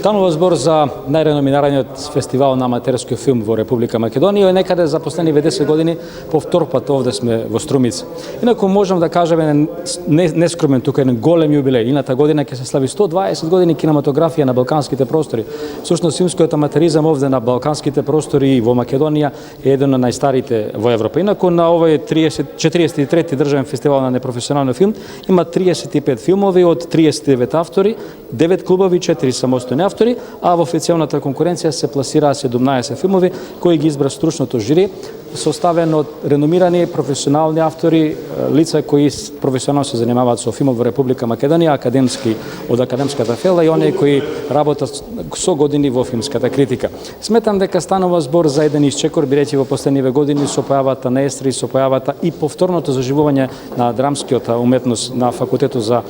Станува збор за најреномираниот фестивал на аматерски филм во Република Македонија и некаде за последниве 10 години по втор пат овде сме во Струмица. Инаку можам да кажеме нескромен тука еден голем јубилеј. Ината година ќе се слави 120 години кинематографија на балканските простори. Всушност филмскиот аматеризам овде на балканските простори и во Македонија е еден од најстарите во Европа. Инаку на овој 43-ти државен фестивал на непрофесионален филм има 35 филмови од 39 автори, 9 клубови, 4 самостојни автори, а во официјалната конкуренција се пласираа 17 филмови кои ги избра стручното жири, составено од реномирани професионални автори, лица кои професионално се занимаваат со филмов во Република Македонија, академски од академската фела и оние кои работат со години во филмската критика. Сметам дека станува збор за еден исчекор, бидејќи во последниве години со појавата на естри, со појавата и повторното заживување на драмскиот уметност на факултетот за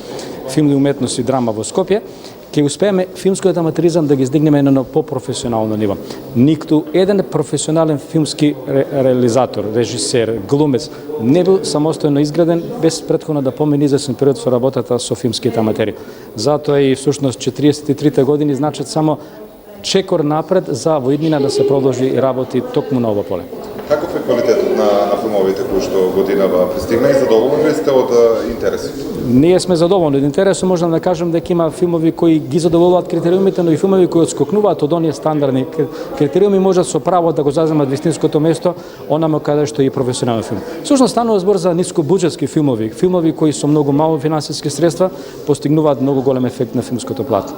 филм и уметност и драма во Скопје, ќе успееме филмскиот аматеризам да ги издигнеме на по-професионално ниво. Никто еден професионален филмски реализатор, режисер, глумец не бил самостојно изграден без претходно да помине известен период со работата со филмските аматери. Затоа и всушност 43 години значат само чекор напред за во иднина да се продолжи и работи токму на ово поле. Каков е квалитетот на филмовите кои што годинава пристигна и задоволни ли сте од интересот? Ние сме задоволни од интересот, можам да кажем дека има филмови кои ги задоволуваат критериумите, но и филмови кои отскокнуваат од оние стандардни критериуми можат со право да го заземат вистинското место онamo каде што е и професионален филм. Всушност станува збор за нискобуџетски филмови кои со многу мало финансиски средства постигнуваат многу голем ефект на филмското плато.